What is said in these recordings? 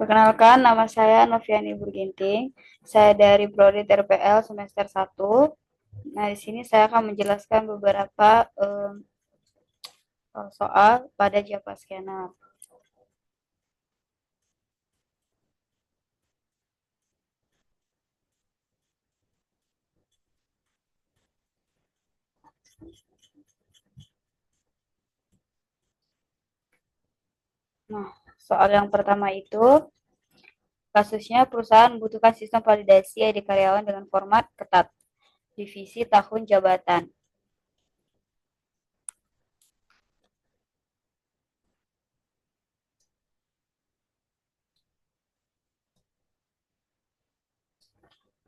Perkenalkan, nama saya Noviani Burginting. Saya dari Prodi TRPL semester 1. Nah, di sini saya akan menjelaskan beberapa soal pada Java Scanner. Nah, soal yang pertama itu, kasusnya perusahaan membutuhkan sistem validasi ID karyawan dengan format ketat. Divisi tahun jabatan.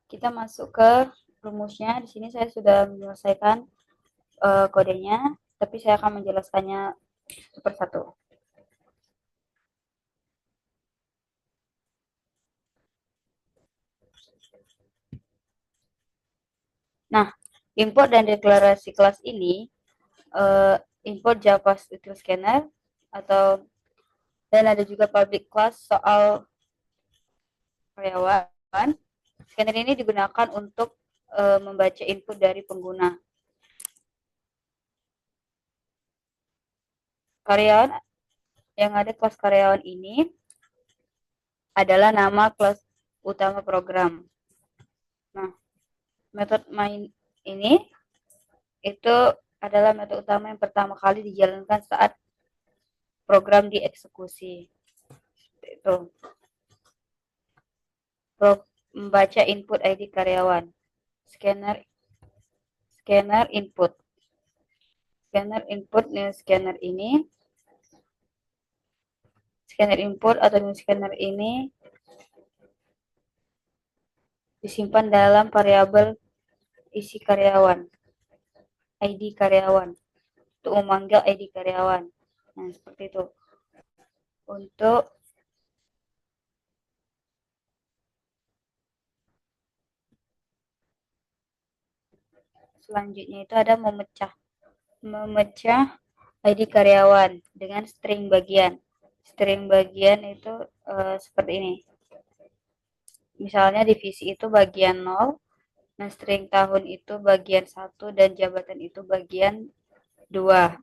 Kita masuk ke rumusnya. Di sini saya sudah menyelesaikan kodenya, tapi saya akan menjelaskannya satu persatu. Nah, import dan deklarasi kelas ini import Java Util Scanner atau dan ada juga public class soal karyawan. Scanner ini digunakan untuk membaca input dari pengguna. Karyawan yang ada kelas karyawan ini adalah nama kelas utama program. Nah, metode main ini itu adalah metode utama yang pertama kali dijalankan saat program dieksekusi. Itu membaca input ID karyawan. Scanner scanner input. Scanner input new scanner ini scanner input atau new scanner ini disimpan dalam variabel isi karyawan, ID karyawan, untuk memanggil ID karyawan. Nah, seperti itu. Untuk selanjutnya itu ada memecah ID karyawan dengan string bagian. String bagian itu seperti ini. Misalnya divisi itu bagian 0, nah string tahun itu bagian 1 dan jabatan itu bagian 2.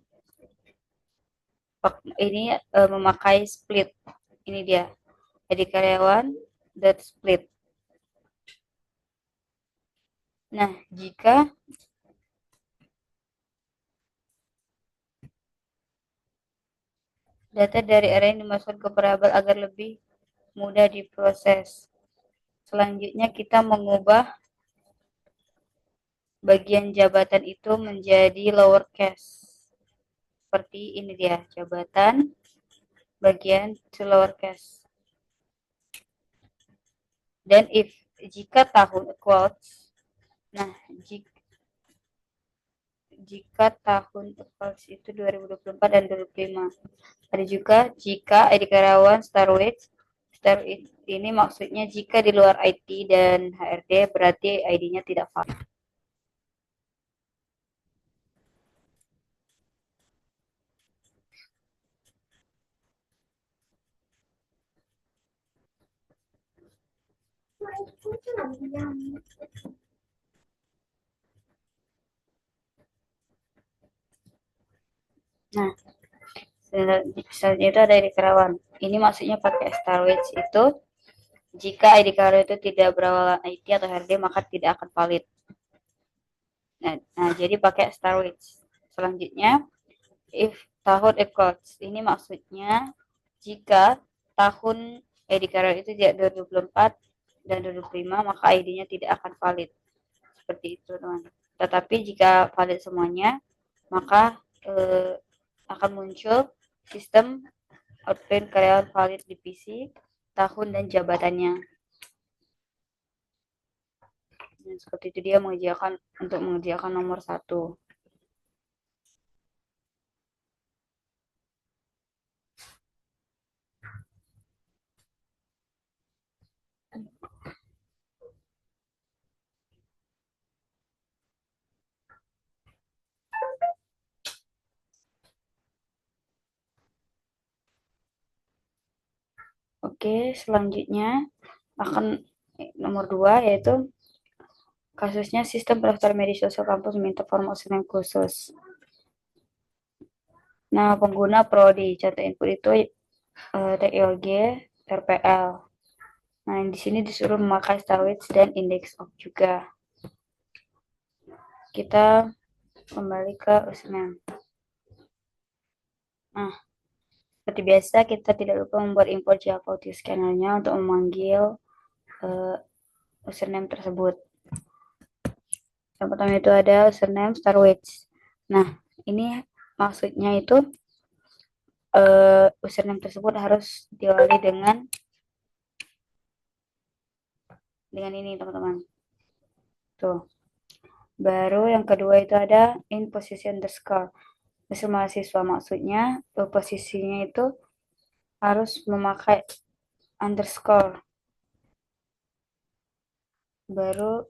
Ini memakai split. Ini dia. ID karyawan dot split. Nah, jika data dari array ini dimasukkan ke variabel agar lebih mudah diproses. Selanjutnya kita mengubah bagian jabatan itu menjadi lowercase. Seperti ini dia, jabatan bagian to lowercase. Dan jika tahun quotes, nah jika tahun quotes itu 2024 dan 2025. Ada juga jika ID karyawan Starwich ini maksudnya jika di luar IT dan HRD berarti ID-nya tidak valid. Nah, selanjutnya itu ada ID karyawan. Ini maksudnya pakai Starwich itu jika ID karyawan itu tidak berawalan IT atau HRD maka tidak akan valid. Nah, jadi pakai Starwich. Selanjutnya, if tahun equals. Ini maksudnya jika tahun ID karyawan itu tidak 2024 dan 2025 maka ID-nya tidak akan valid. Seperti itu, teman. Tetapi jika valid semuanya, maka akan muncul sistem outprint karyawan valid di PC, tahun dan jabatannya. Dan seperti itu dia mengerjakan nomor 1. Oke, selanjutnya akan nomor 2 yaitu kasusnya sistem pendaftaran media sosial kampus meminta form username khusus. Nah, pengguna prodi, contoh input itu TILG, RPL. Nah, di sini disuruh memakai Starwitch dan index of juga. Kita kembali ke username. Nah, seperti biasa kita tidak lupa membuat import Java audio scanner-nya untuk memanggil username tersebut. Yang pertama itu ada username Starwitch. Nah, ini maksudnya itu username tersebut harus diawali dengan ini teman-teman. Tuh. Baru yang kedua itu ada in position underscore. Misal mahasiswa maksudnya posisinya itu harus memakai underscore. Baru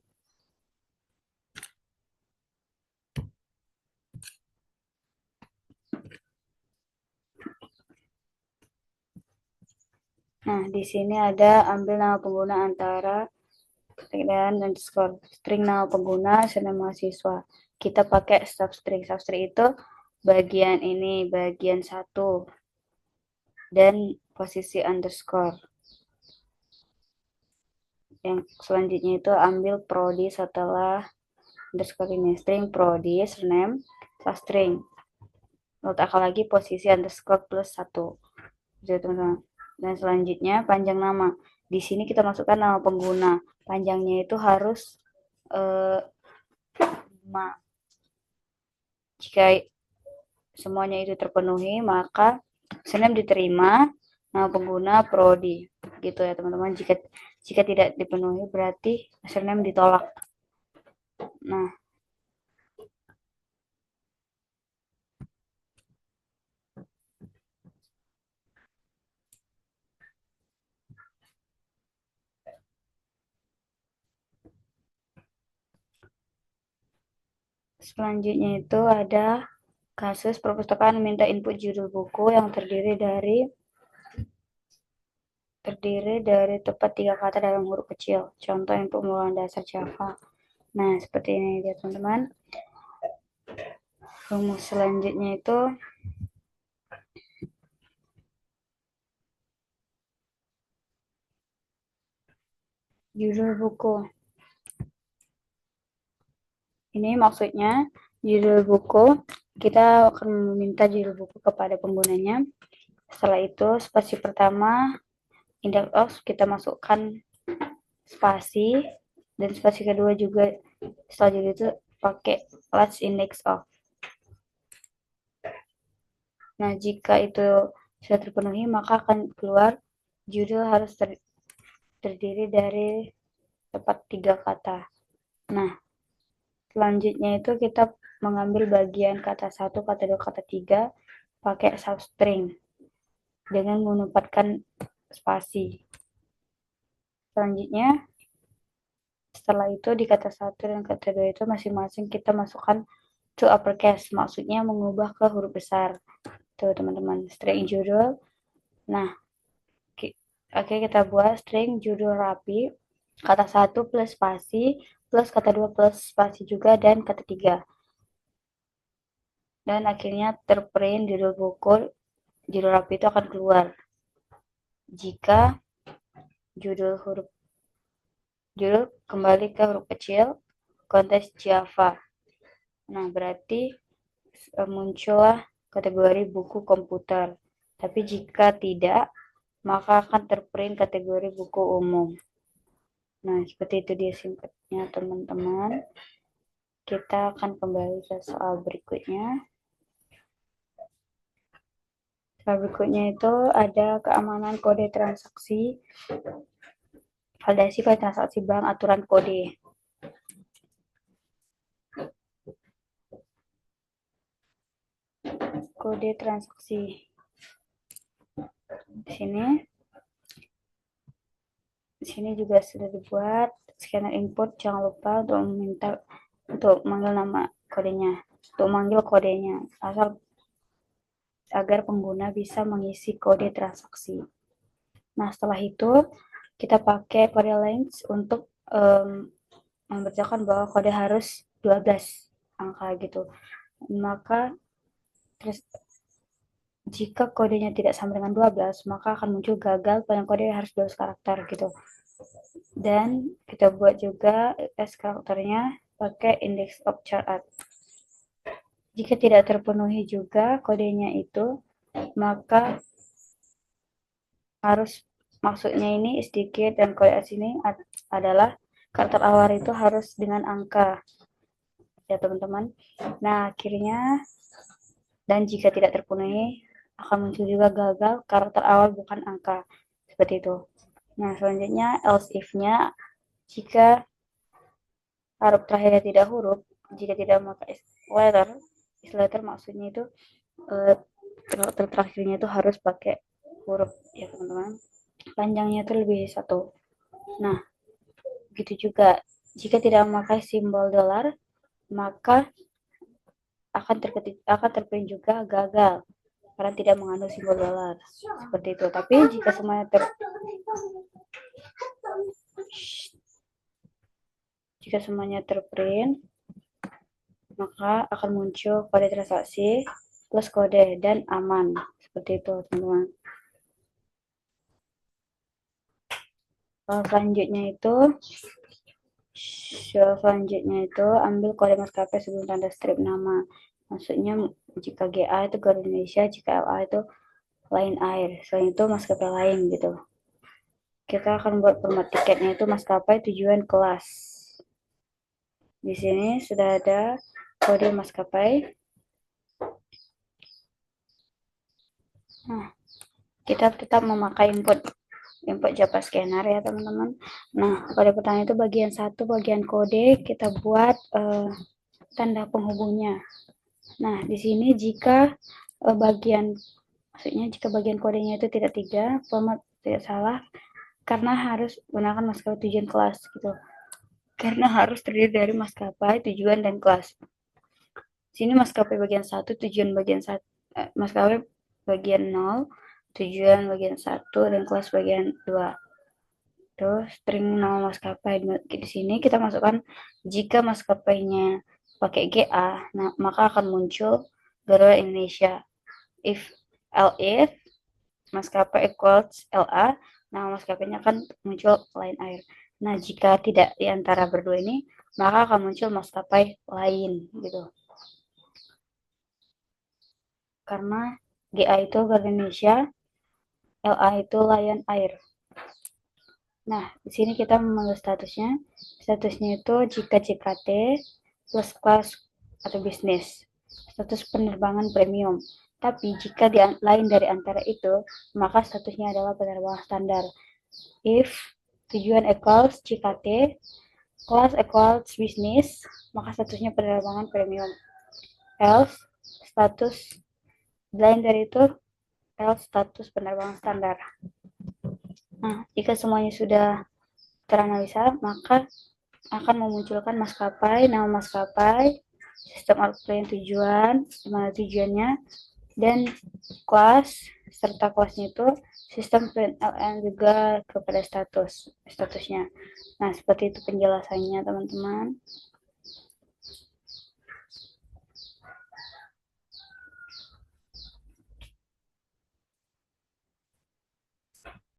nah, di sini ada ambil nama pengguna antara dan underscore string nama pengguna sama mahasiswa. Kita pakai substring. Substring itu bagian ini, bagian 1 dan posisi underscore. Yang selanjutnya itu ambil prodi setelah underscore ini, string prodi surname substring. Letakkan lagi posisi underscore plus 1. Jadi teman-teman. Dan selanjutnya panjang nama. Di sini kita masukkan nama pengguna. Panjangnya itu harus 5. Jika semuanya itu terpenuhi, maka username diterima, nama pengguna prodi. Gitu ya teman-teman. Jika tidak dipenuhi berarti username ditolak. Nah, selanjutnya itu ada kasus perpustakaan meminta input judul buku yang terdiri dari tepat 3 kata dalam huruf kecil. Contoh input pemula dasar Java. Nah, seperti ini ya teman-teman. Rumus selanjutnya itu judul buku. Ini maksudnya judul buku, kita akan meminta judul buku kepada penggunanya. Setelah itu, spasi pertama, index of, kita masukkan spasi, dan spasi kedua juga selanjutnya itu pakai last index of. Nah, jika itu sudah terpenuhi, maka akan keluar judul harus terdiri dari tepat 3 kata. Nah, selanjutnya itu kita mengambil bagian kata 1, kata 2, kata 3 pakai substring dengan menempatkan spasi. Selanjutnya, setelah itu di kata 1 dan kata 2 itu masing-masing kita masukkan to uppercase, maksudnya mengubah ke huruf besar. Tuh teman-teman, string judul. Nah, akhirnya kita buat string judul rapi, kata 1 plus spasi, plus kata 2 plus spasi juga, dan kata 3. Dan akhirnya terprint judul buku, judul rapi itu akan keluar. Jika judul kembali ke huruf kecil, konteks Java. Nah, berarti muncullah kategori buku komputer. Tapi jika tidak, maka akan terprint kategori buku umum. Nah, seperti itu dia singkatnya teman-teman. Kita akan kembali ke soal berikutnya. Soal berikutnya itu ada keamanan kode transaksi, validasi pada transaksi bank, aturan kode. Kode transaksi. Di sini juga sudah dibuat scanner input. Jangan lupa untuk manggil nama kodenya, untuk manggil kodenya, agar pengguna bisa mengisi kode transaksi. Nah, setelah itu kita pakai kode length untuk memberitakan bahwa kode harus 12 angka gitu. Maka terus jika kodenya tidak sama dengan 12, maka akan muncul gagal pada kode harus 12 karakter gitu. Dan kita buat juga S karakternya pakai index of chart. Jika tidak terpenuhi juga kodenya itu, maka harus maksudnya ini sedikit dan kode S ini adalah karakter awal itu harus dengan angka ya teman-teman. Nah akhirnya dan jika tidak terpenuhi akan muncul juga gagal karakter awal bukan angka seperti itu. Nah selanjutnya else if-nya jika huruf terakhirnya tidak huruf, jika tidak memakai letter maksudnya itu karakter terakhirnya itu harus pakai huruf ya teman-teman. Panjangnya itu lebih satu. Nah begitu juga jika tidak memakai simbol dolar maka akan terprint juga gagal karena tidak mengandung simbol dolar seperti itu. Tapi jika semuanya terprint maka akan muncul kode transaksi plus kode dan aman seperti itu teman-teman. Selanjutnya itu ambil kode maskapai sebelum tanda strip nama. Maksudnya jika GA itu Garuda Indonesia, jika LA itu Lion Air. Selain itu maskapai lain gitu. Kita akan buat format tiketnya itu maskapai tujuan kelas. Di sini sudah ada kode maskapai. Nah, kita tetap memakai input Java Scanner ya teman-teman. Nah, pada pertanyaan itu bagian 1, bagian kode kita buat tanda penghubungnya. Nah, di sini jika jika bagian kodenya itu tidak 3, format tidak salah karena harus gunakan maskapai tujuan kelas gitu. Karena harus terdiri dari maskapai, tujuan dan kelas. Sini maskapai bagian 1, tujuan bagian 1, maskapai bagian 0, tujuan bagian 1 dan kelas bagian 2. Terus string nama maskapai di sini kita masukkan jika maskapainya pakai GA, nah maka akan muncul Garuda Indonesia. If maskapai equals LA, nama maskapainya akan muncul Lion Air. Nah jika tidak di antara berdua ini, maka akan muncul maskapai lain gitu. Karena GA itu Garuda Indonesia, LA itu Lion Air. Nah, di sini kita memanggil statusnya. Statusnya itu jika JKT plus kelas atau bisnis. Status penerbangan premium. Tapi jika lain dari antara itu, maka statusnya adalah penerbangan standar. If tujuan equals JKT, kelas equals bisnis, maka statusnya penerbangan premium. Else, status lain dari itu, else status penerbangan standar. Nah, jika semuanya sudah teranalisa, maka akan memunculkan maskapai, nama maskapai, sistem outline tujuan, dimana tujuannya, dan kelas, serta kelasnya itu sistem print LN juga kepada statusnya. Nah, seperti itu penjelasannya teman-teman.